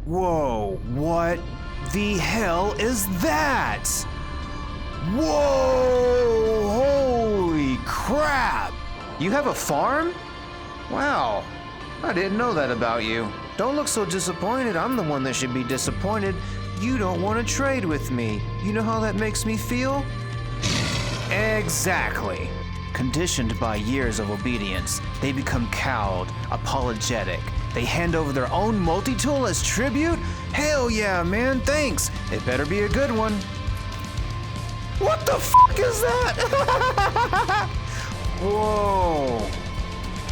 Whoa, what the hell is that? Whoa, holy crap! You have a farm? Wow, I didn't know that about you. Don't look so disappointed. I'm the one that should be disappointed. You don't want to trade with me. You know how that makes me feel? Exactly. Conditioned by years of obedience, they become cowed, apologetic. They hand over their own multi-tool as tribute? Hell yeah, man, thanks. It better be a good one. What the fuck is that? Whoa.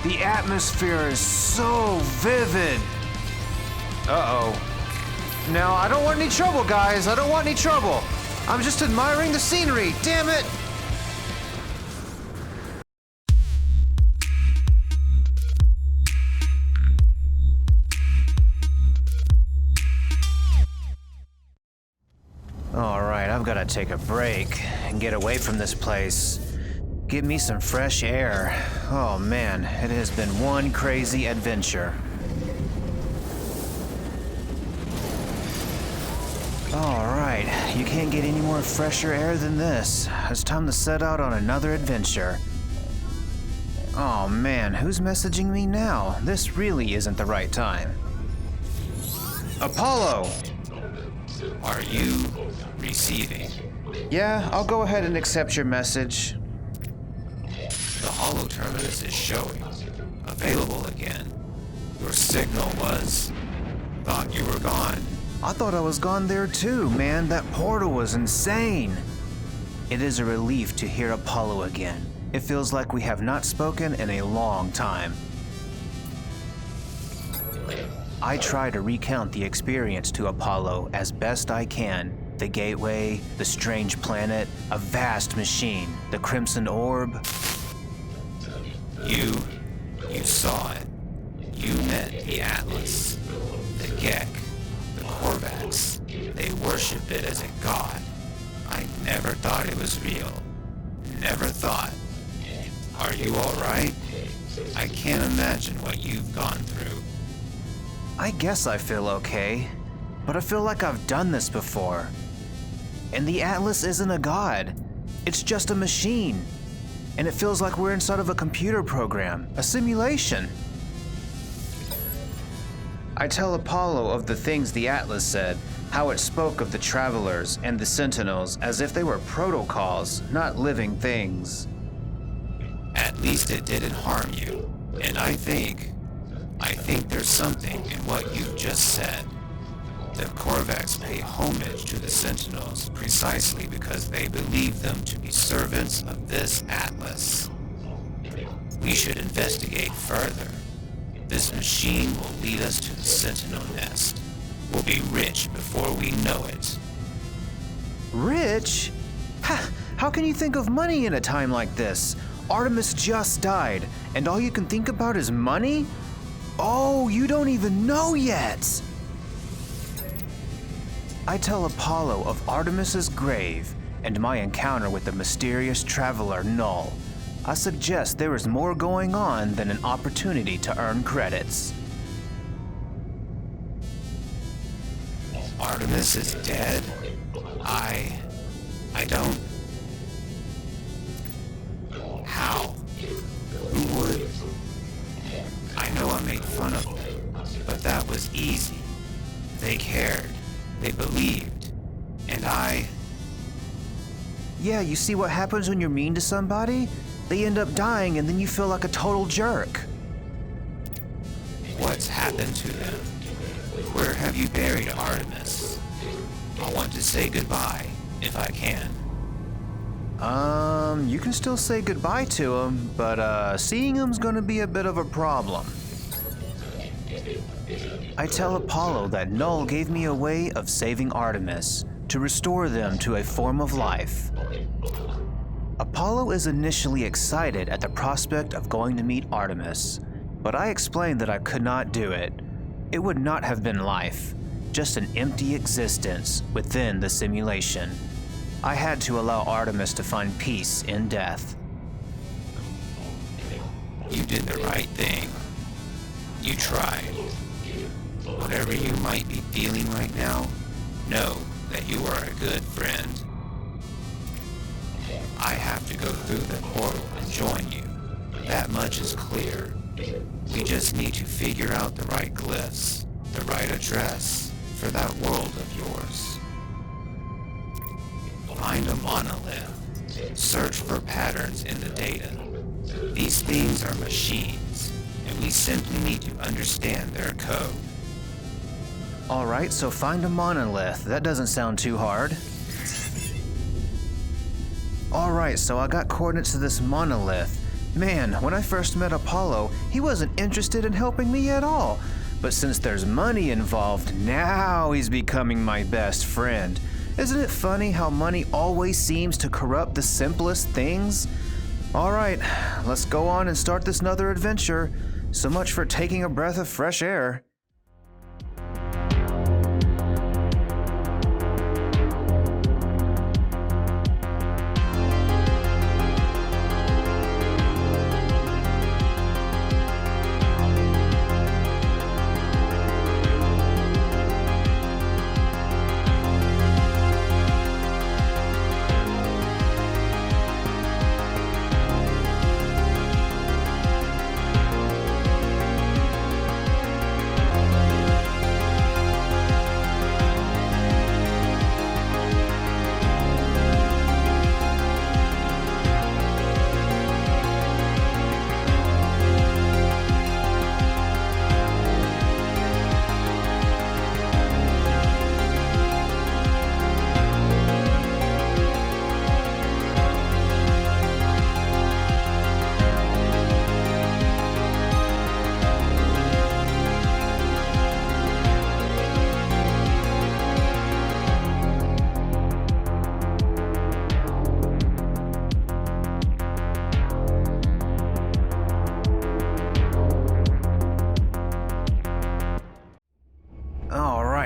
The atmosphere is so vivid. Uh-oh. Now, I don't want any trouble, guys. I don't want any trouble. I'm just admiring the scenery. Damn it. All right, I've got to take a break and get away from this place. Get me some fresh air. Oh man, it has been one crazy adventure. All right, you can't get any more fresher air than this. It's time to set out on another adventure. Oh man, who's messaging me now? This really isn't the right time. Apollo! Are you receiving? Yeah, I'll go ahead and accept your message. The holo terminus is showing. Available again. Your signal was... thought you were gone. I thought I was gone there too, man. That portal was insane. It is a relief to hear Apollo again. It feels like we have not spoken in a long time. I try to recount the experience to Apollo as best I can. The gateway, the strange planet, a vast machine, the crimson orb. You saw it. You met the Atlas, the Gek, the Korvax. They worship it as a god. I never thought it was real. Never thought. Are you all right? I can't imagine what you've gone through. I guess I feel okay, but I feel like I've done this before. And the Atlas isn't a god. It's just a machine. And it feels like we're inside of a computer program, a simulation. I tell Apollo of the things the Atlas said, how it spoke of the travelers and the sentinels as if they were protocols, not living things. At least it didn't harm you. And I think there's something in what you just said. The Korvax pay homage to the Sentinels precisely because they believe them to be servants of this Atlas. We should investigate further. This machine will lead us to the Sentinel nest. We'll be rich before we know it. Rich? Ha! How can you think of money in a time like this? Artemis just died, and all you can think about is money? Oh, you don't even know yet! I tell Apollo of Artemis's grave and my encounter with the mysterious traveler Null. I suggest there is more going on than an opportunity to earn credits. Artemis is dead? I don't... How? Who would? I know I made fun of them, but that was easy. They cared. They believed. And Yeah, you see what happens when you're mean to somebody? They end up dying and then you feel like a total jerk. What's happened to them? Where have you buried Artemis? I want to say goodbye, if I can. You can still say goodbye to him, but seeing him's gonna be a bit of a problem. I tell Apollo that Null gave me a way of saving Artemis, to restore them to a form of life. Apollo is initially excited at the prospect of going to meet Artemis, but I explained that I could not do it. It would not have been life, just an empty existence within the simulation. I had to allow Artemis to find peace in death. You did the right thing. You tried. Whatever you might be feeling right now, know that you are a good friend. I have to go through the portal and join you. That much is clear. We just need to figure out the right glyphs, the right address for that world of yours. Find a monolith. Search for patterns in the data. These things are machines, and we simply need to understand their code. Alright, so find a monolith. That doesn't sound too hard. Alright, so I got coordinates to this monolith. Man, when I first met Apollo, he wasn't interested in helping me at all. But since there's money involved, now he's becoming my best friend. Isn't it funny how money always seems to corrupt the simplest things? Alright, let's go on and start this another adventure. So much for taking a breath of fresh air.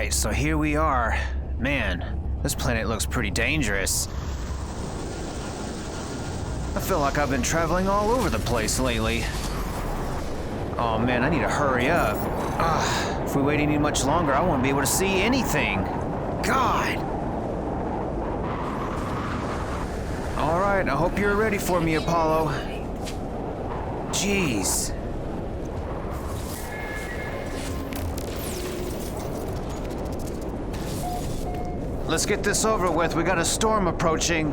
So here we are. Man, this planet looks pretty dangerous. I feel like I've been traveling all over the place lately. Oh man, I need to hurry up. If we wait any much longer, I won't be able to see anything. God! Alright, I hope you're ready for me, Apollo. Jeez. Let's get this over with. We got a storm approaching.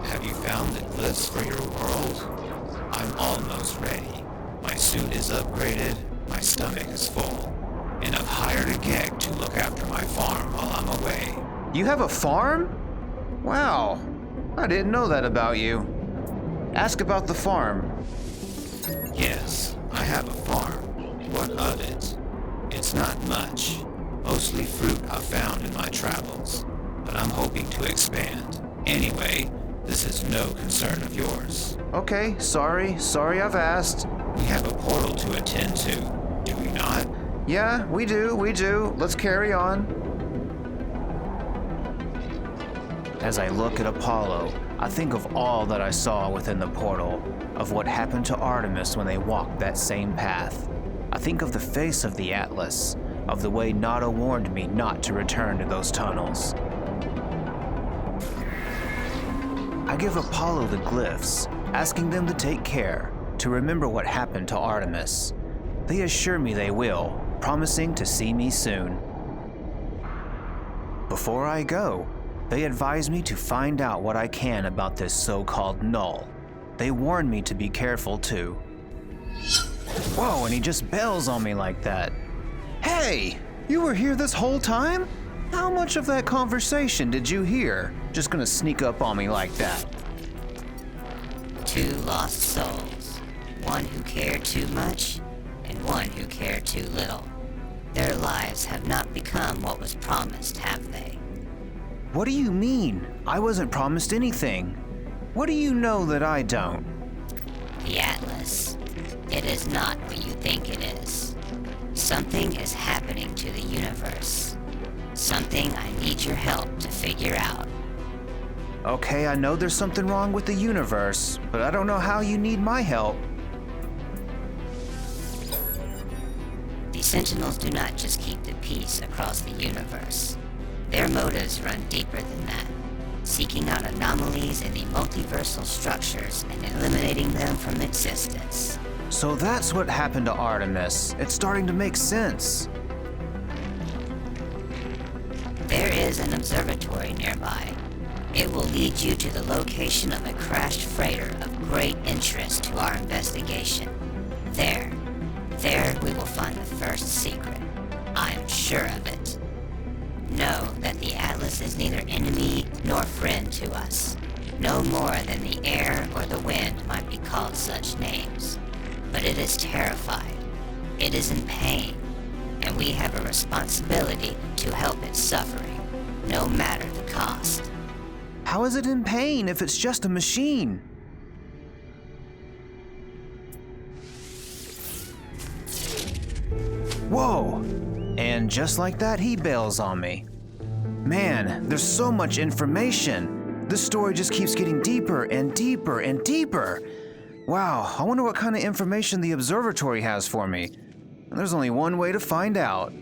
Have you found the glyphs for your world? I'm almost ready. My suit is upgraded, my stomach is full, and I've hired a geg to look after my farm while I'm away. You have a farm? Wow, I didn't know that about you. Ask about the farm. Yes, I have a farm. What of it? It's not much. Mostly fruit I've found in my travels, but I'm hoping to expand. Anyway, this is no concern of yours. Okay, sorry I've asked. We have a portal to attend to, do we not? Yeah, we do. Let's carry on. As I look at Apollo, I think of all that I saw within the portal, of what happened to Artemis when they walked that same path. I think of the face of the Atlas, of the way Nada warned me not to return to those tunnels. I give Apollo the glyphs, asking them to take care, to remember what happened to Artemis. They assure me they will, promising to see me soon. Before I go, they advise me to find out what I can about this so-called Null. They warn me to be careful too. Whoa, and he just bails on me like that. Hey, you were here this whole time? How much of that conversation did you hear? Just gonna sneak up on me like that. Two lost souls. One who cared too much, and one who cared too little. Their lives have not become what was promised, have they? What do you mean? I wasn't promised anything. What do you know that I don't? The Atlas. It is not what you think it is. Something is happening to the universe. Something I need your help to figure out. Okay, I know there's something wrong with the universe, but I don't know how you need my help. Sentinels do not just keep the peace across the universe. Their motives run deeper than that, seeking out anomalies in the multiversal structures and eliminating them from existence. So that's what happened to Artemis. It's starting to make sense. There is an observatory nearby. It will lead you to the location of a crashed freighter of great interest to our investigation. There we will find the first secret. I am sure of it. Know that the Atlas is neither enemy nor friend to us. No more than the air or the wind might be called such names. But it is terrified. It is in pain. And we have a responsibility to help its suffering, no matter the cost. How is it in pain if it's just a machine? Whoa! And just like that, he bails on me. Man, there's so much information. This story just keeps getting deeper and deeper and deeper. Wow, I wonder what kind of information the observatory has for me. There's only one way to find out.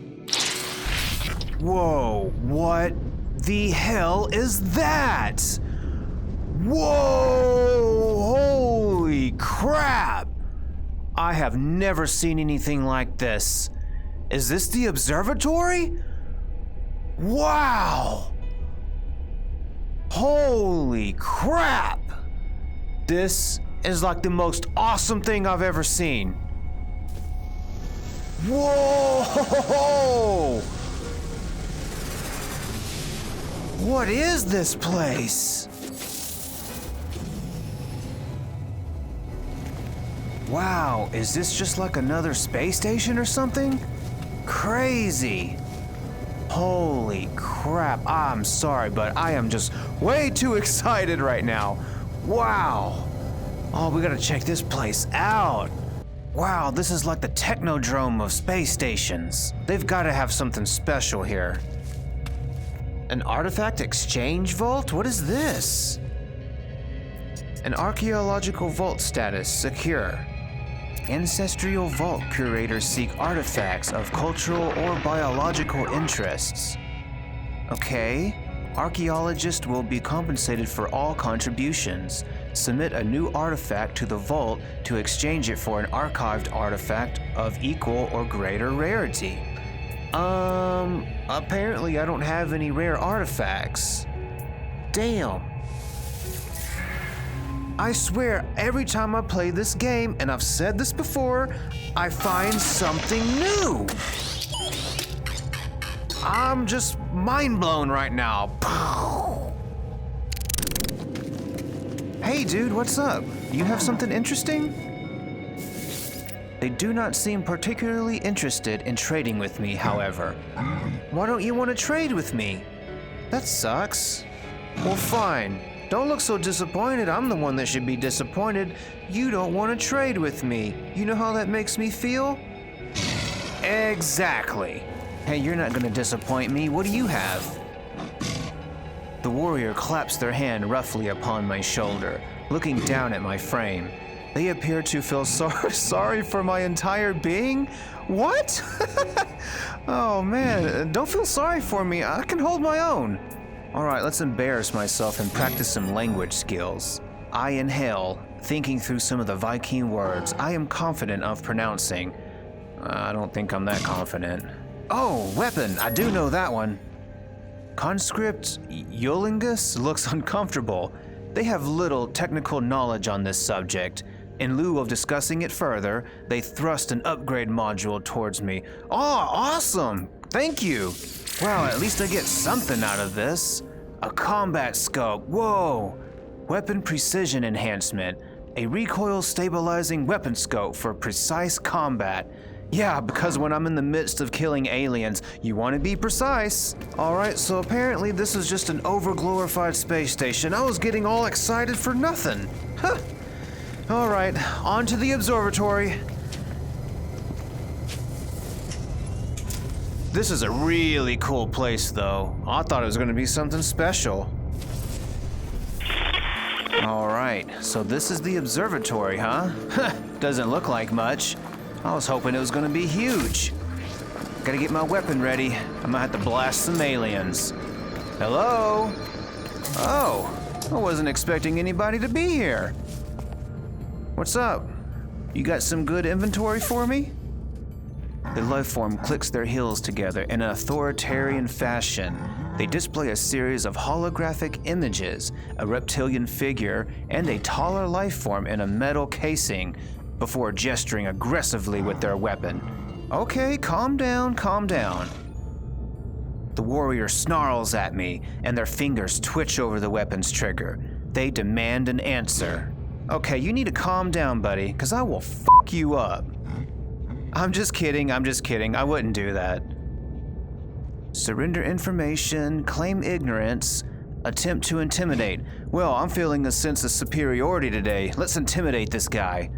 Whoa, what the hell is that? Whoa, holy crap! I have never seen anything like this. Is this the observatory? Wow! Holy crap! This is like the most awesome thing I've ever seen. Whoa! What is this place? Wow, is this just like another space station or something? Crazy. Holy crap, I'm sorry, but I am just way too excited right now. Wow. Oh, we gotta check this place out. Wow, this is like the Technodrome of space stations. They've gotta have something special here. An artifact exchange vault? What is this? An archaeological vault status secure. Ancestral vault curators seek artifacts of cultural or biological interests. Okay. Archaeologists will be compensated for all contributions. Submit a new artifact to the vault to exchange it for an archived artifact of equal or greater rarity. Apparently I don't have any rare artifacts. Damn. I swear, every time I play this game, and I've said this before, I find something new. I'm just mind blown right now. Hey dude, what's up? You have something interesting? They do not seem particularly interested in trading with me, however. Why don't you want to trade with me? That sucks. Well, fine. Don't look so disappointed. I'm the one that should be disappointed. You don't want to trade with me. You know how that makes me feel? Exactly. Hey, you're not going to disappoint me. What do you have? The warrior claps their hand roughly upon my shoulder, looking down at my frame. They appear to feel sorry for my entire being? What? Oh man, don't feel sorry for me. I can hold my own. All right, let's embarrass myself and practice some language skills. I inhale, thinking through some of the Viking words I am confident of pronouncing. I don't think I'm that confident. Oh, weapon, I do know that one. Conscript Yolingus looks uncomfortable. They have little technical knowledge on this subject. In lieu of discussing it further, they thrust an upgrade module towards me. Oh, awesome! Thank you! Wow, at least I get something out of this. A combat scope, whoa! Weapon precision enhancement. A recoil stabilizing weapon scope for precise combat. Yeah, because when I'm in the midst of killing aliens, you want to be precise. Alright, so apparently this is just an overglorified space station. I was getting all excited for nothing. Huh. Alright, on to the observatory. This is a really cool place, though. I thought it was going to be something special. Alright, so this is the observatory, huh? Doesn't look like much. I was hoping it was going to be huge. gotta get my weapon ready. I'm gonna have to blast some aliens. Hello? Oh, I wasn't expecting anybody to be here. What's up? You got some good inventory for me? The lifeform clicks their heels together in an authoritarian fashion. They display a series of holographic images, a reptilian figure, and a taller lifeform in a metal casing, before gesturing aggressively with their weapon. Okay, calm down, calm down. The warrior snarls at me, and their fingers twitch over the weapon's trigger. They demand an answer. Okay, you need to calm down, buddy, because I will fuck you up. I'm just kidding, I wouldn't do that. Surrender information, claim ignorance, attempt to intimidate. Well, I'm feeling a sense of superiority today. Let's intimidate this guy.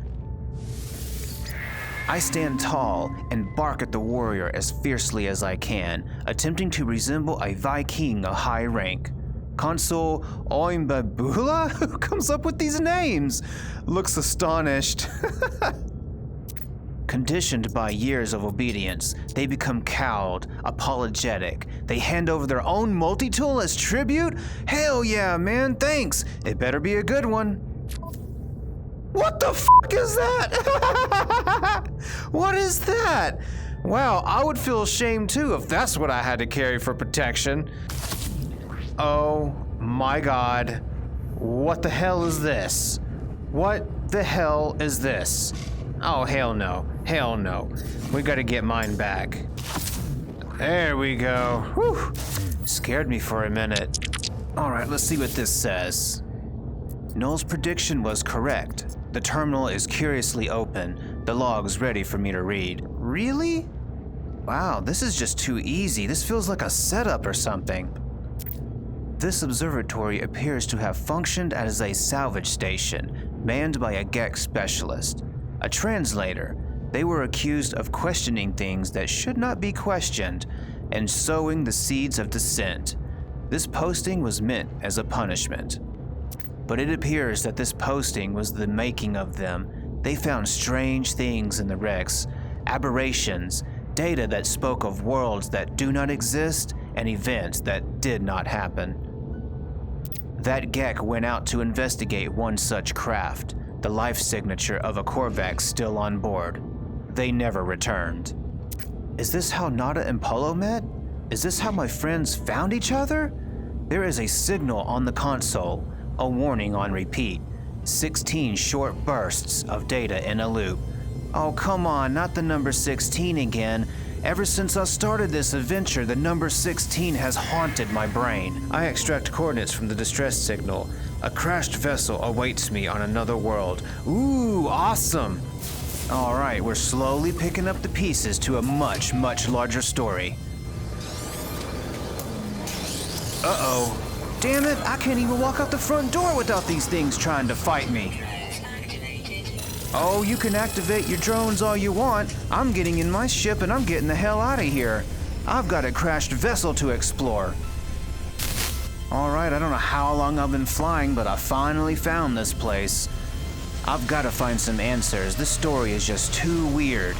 I stand tall and bark at the warrior as fiercely as I can, attempting to resemble a Viking of high rank. Consul Oimbabula, who comes up with these names, looks astonished. Conditioned by years of obedience, they become cowed, apologetic. They hand over their own multi-tool as tribute? Hell yeah, man, thanks. It better be a good one. What the fuck is that? What is that? Wow, I would feel ashamed too if that's what I had to carry for protection. Oh my god. What the hell is this? What the hell is this? Oh, hell no. Hell no. We gotta get mine back. There we go. Whew. Scared me for a minute. Alright, let's see what this says. Null's prediction was correct. The terminal is curiously open. The log's ready for me to read. Really? Wow, this is just too easy. This feels like a setup or something. This observatory appears to have functioned as a salvage station, manned by a Gek specialist. A translator. They were accused of questioning things that should not be questioned and sowing the seeds of dissent. This posting was meant as a punishment. But it appears that this posting was the making of them. They found strange things in the wrecks, aberrations, data that spoke of worlds that do not exist and events that did not happen. That Gek went out to investigate one such craft, the life signature of a Korvax still on board. They never returned. Is this how Nada and Polo met? Is this how my friends found each other? There is a signal on the console, a warning on repeat. 16 short bursts of data in a loop. Oh, come on, not the number 16 again. Ever since I started this adventure, the number 16 has haunted my brain. I extract coordinates from the distress signal. A crashed vessel awaits me on another world. Ooh, awesome! Alright, we're slowly picking up the pieces to a much, much larger story. Uh-oh. Damn it, I can't even walk out the front door without these things trying to fight me. Oh, you can activate your drones all you want. I'm getting in my ship and I'm getting the hell out of here. I've got a crashed vessel to explore. Alright, I don't know how long I've been flying, but I finally found this place. I've got to find some answers. This story is just too weird.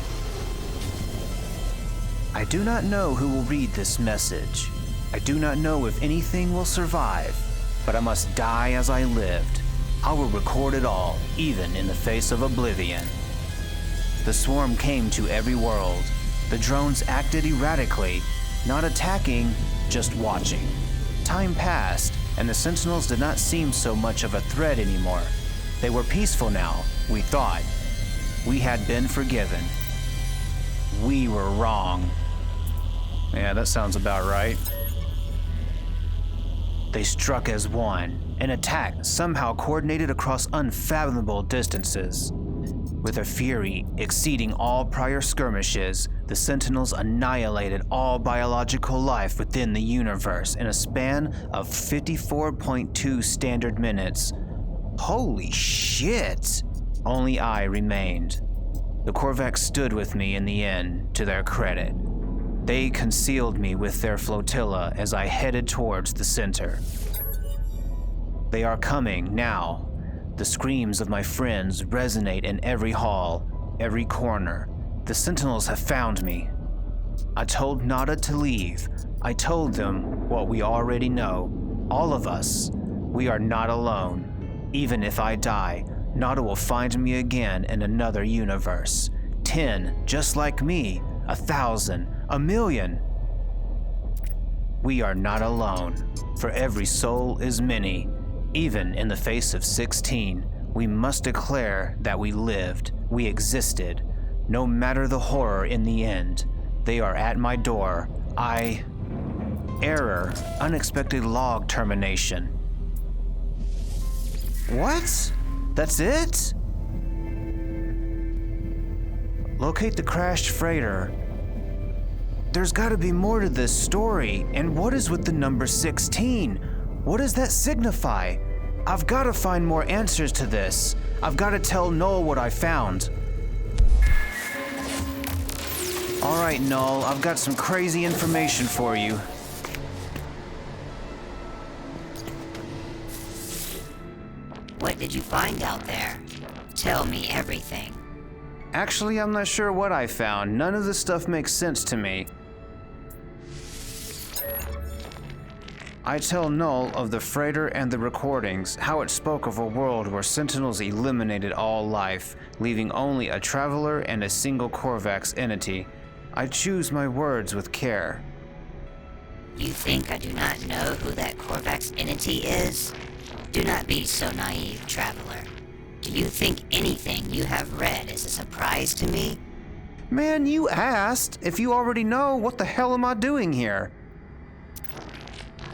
I do not know who will read this message. I do not know if anything will survive, but I must die as I lived. I will record it all, even in the face of oblivion. The swarm came to every world. The drones acted erratically, not attacking, just watching. Time passed, and the Sentinels did not seem so much of a threat anymore. They were peaceful now, we thought. We had been forgiven. We were wrong. Yeah, that sounds about right. They struck as one, an attack somehow coordinated across unfathomable distances. With a fury exceeding all prior skirmishes, the Sentinels annihilated all biological life within the universe in a span of 54.2 standard minutes. Holy shit! Only I remained. The Korvax stood with me in the end, to their credit. They concealed me with their flotilla as I headed towards the center. They are coming now. The screams of my friends resonate in every hall, every corner. The Sentinels have found me. I told Nada to leave. I told them what we already know. All of us. We are not alone. Even if I die, Nada will find me again in another universe. 10, just like me. 1,000, 1,000,000. We are not alone. For every soul is many. Even in the face of 16, we must declare that we lived, we existed. No matter the horror in the end, they are at my door. Error, unexpected log termination. What? That's it? Locate the crashed freighter. There's gotta be more to this story, and what is with the number 16? What does that signify? I've gotta find more answers to this. I've gotta tell Null what I found. Alright, Null, I've got some crazy information for you. What did you find out there? Tell me everything. Actually, I'm not sure what I found. None of this stuff makes sense to me. I tell Null of the freighter and the recordings, how it spoke of a world where Sentinels eliminated all life, leaving only a traveler and a single Korvax entity. I choose my words with care. You think I do not know who that Korvax entity is? Do not be so naive, traveler. Do you think anything you have read is a surprise to me? Man, you asked. If you already know, what the hell am I doing here?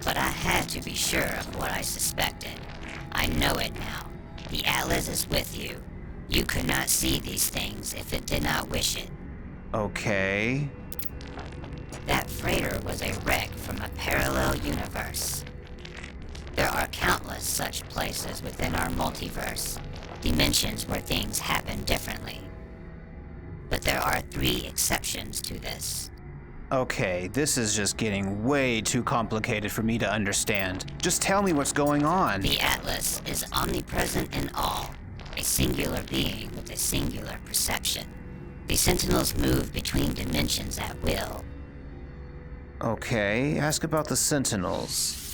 But I had to be sure of what I suspected. I know it now. The Atlas is with you. You could not see these things if it did not wish it. Okay. That freighter was a wreck from a parallel universe. There are countless such places within our multiverse, dimensions where things happen differently. But there are 3 exceptions to this. Okay, this is just getting way too complicated for me to understand. Just tell me what's going on. The Atlas is omnipresent in all, a singular being with a singular perception. The Sentinels move between dimensions at will. Okay, ask about the Sentinels.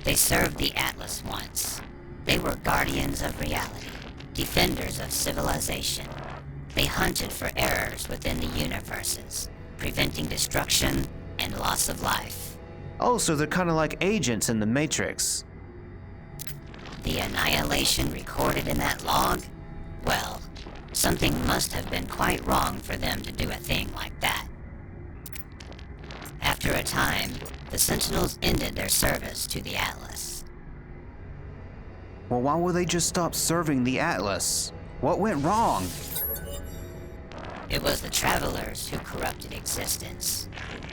They served the Atlas once. They were guardians of reality, defenders of civilization. They hunted for errors within the universes, preventing destruction and loss of life. Oh, so they're kind of like agents in the Matrix. The annihilation recorded in that log? Well, something must have been quite wrong for them to do a thing like that. After a time, the Sentinels ended their service to the Atlas. Well, why would they just stop serving the Atlas? What went wrong? It was the travelers who corrupted existence.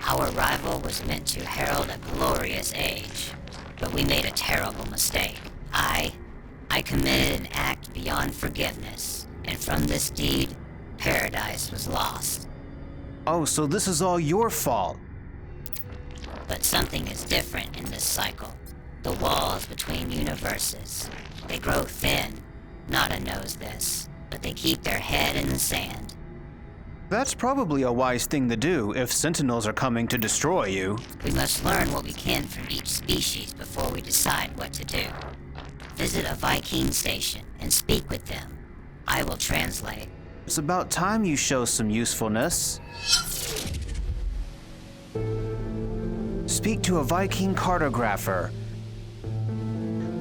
Our arrival was meant to herald a glorious age, but we made a terrible mistake. I committed an act beyond forgiveness, and from this deed, paradise was lost. Oh, so this is all your fault. But something is different in this cycle. The walls between universes. They grow thin. Nada knows this, but they keep their head in the sand. That's probably a wise thing to do if Sentinels are coming to destroy you. We must learn what we can from each species before we decide what to do. Visit a Viking station and speak with them. I will translate. It's about time you show some usefulness. Speak to a Viking cartographer.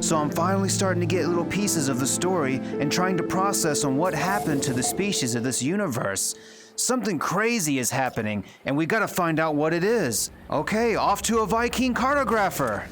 So I'm finally starting to get little pieces of the story and trying to process on what happened to the species of this universe. Something crazy is happening, and we gotta find out what it is. Okay, off to a Viking cartographer.